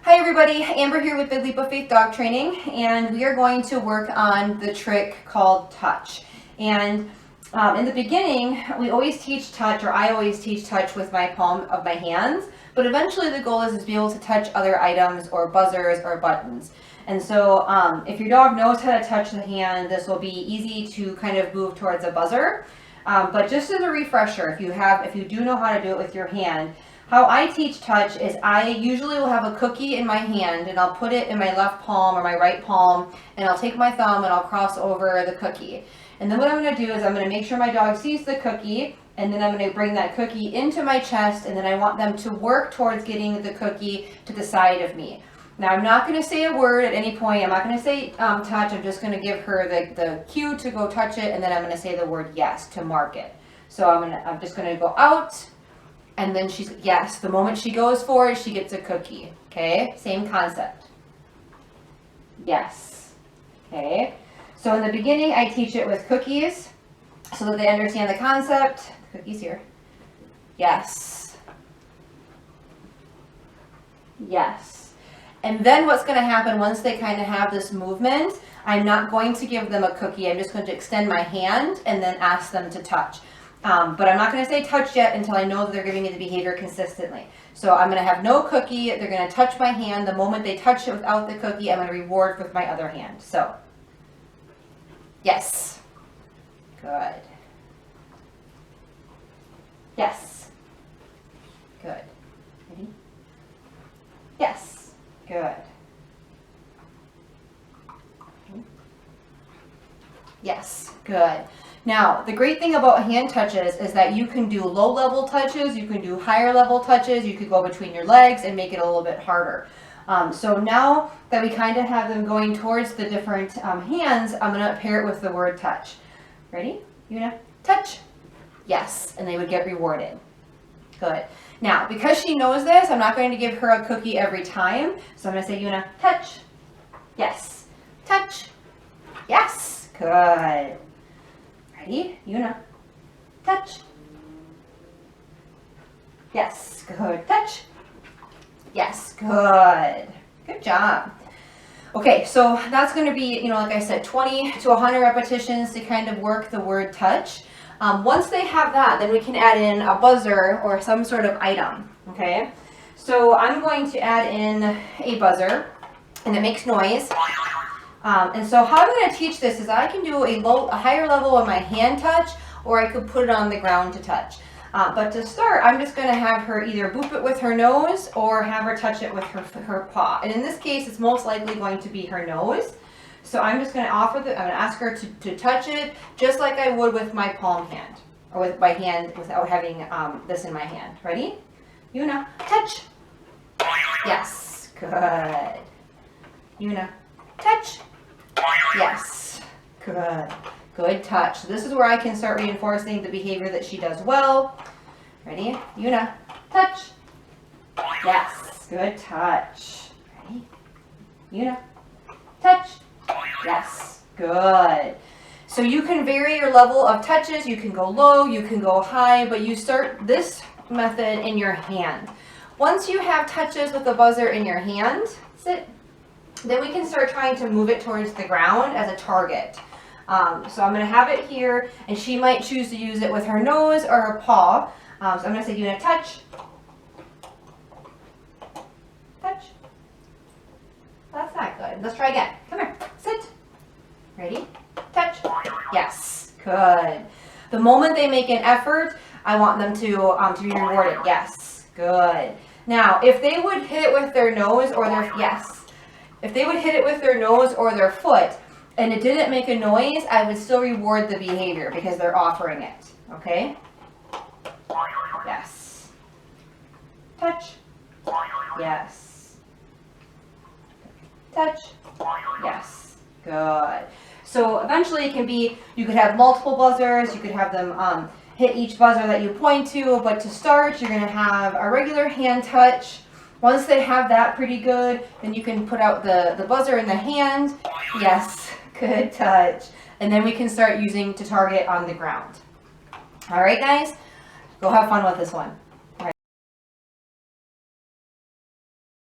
Hi everybody, Amber here with the Leap of Faith Dog Training, and we are going to work on the trick called touch. And in the beginning, we always teach touch, or I always teach touch with my palm of my hands, but eventually the goal is to be able to touch other items or buzzers or buttons. And so if your dog knows how to touch the hand, this will be easy to kind of move towards a buzzer. But just as a refresher, if you do know how to do it with your hand, how I teach touch is I usually will have a cookie in my hand and I'll put it in my left palm or my right palm, and I'll take my thumb and I'll cross over the cookie. And then what I'm going to do is I'm going to make sure my dog sees the cookie, and then I'm going to bring that cookie into my chest, and then I want them to work towards getting the cookie to the side of me. Now I'm not going to say a word at any point. I'm not going to say touch. I'm just going to give her the cue to go touch it, and then I'm going to say the word yes to mark it. So I'm just going to go out. And then she's, yes, the moment she goes for it, she gets a cookie. Okay, same concept. Yes. Okay, so in the beginning, I teach it with cookies so that they understand the concept. Cookies here. Yes. Yes. And then what's going to happen once they kind of have this movement, I'm not going to give them a cookie. I'm just going to extend my hand and then ask them to touch. But I'm not going to say touch yet until I know that they're giving me the behavior consistently. So I'm going to have no cookie. They're going to touch my hand. The moment they touch it without the cookie, I'm going to reward with my other hand. So, yes. Good. Yes. Good. Ready? Yes. Good. Yes. Good. Now, the great thing about hand touches is that you can do low-level touches, you can do higher-level touches, you could go between your legs and make it a little bit harder. So now that we kind of have them going towards the different hands, I'm going to pair it with the word touch. Ready? Una, touch. Yes, and they would get rewarded. Good. Now, because she knows this, I'm not going to give her a cookie every time. So I'm going to say, Una, touch. Yes. Touch. Yes. Good. Ready? Una, touch. Yes, good. Touch. Yes, good. Good job. Okay, so that's going to be, like I said, 20 to 100 repetitions to kind of work the word touch. Once they have that, then we can add in a buzzer or some sort of item. Okay, so I'm going to add in a buzzer, and it makes noise. And so how I'm going to teach this is I can do a higher level of my hand touch, or I could put it on the ground to touch. But to start, I'm just going to have her either boop it with her nose or have her touch it with her paw. And in this case, it's most likely going to be her nose. So I'm just going to I'm going to ask her to touch it just like I would with my palm hand, or with my hand without having this in my hand. Ready? Una, touch. Yes, good. Una, touch. Yes, good. Good touch. So this is where I can start reinforcing the behavior that she does well. Ready? Una, touch. Yes, good touch. Ready? Una, touch. Yes, good. So you can vary your level of touches. You can go low, you can go high, but you start this method in your hand. Once you have touches with the buzzer in your hand, sit. Then we can start trying to move it towards the ground as a target. So I'm going to have it here, and she might choose to use it with her nose or her paw. So I'm going to say, Una, touch. Touch. That's not good. Let's try again. Come here. Sit. Ready? Touch. Yes. Good. The moment they make an effort, I want them to be rewarded. Yes. Good. Now, if they would hit it with their nose or their, yes. If they would hit it with their nose or their foot and it didn't make a noise, I would still reward the behavior because they're offering it. Okay? Yes. Touch. Yes. Touch. Yes. Good. So eventually it can be, you could have multiple buzzers, you could have them hit each buzzer that you point to, but to start, you're going to have a regular hand touch. Once they have that pretty good, then you can put out the buzzer in the hand. Yes, good touch. And then we can start using to target on the ground. All right, guys, go have fun with this one.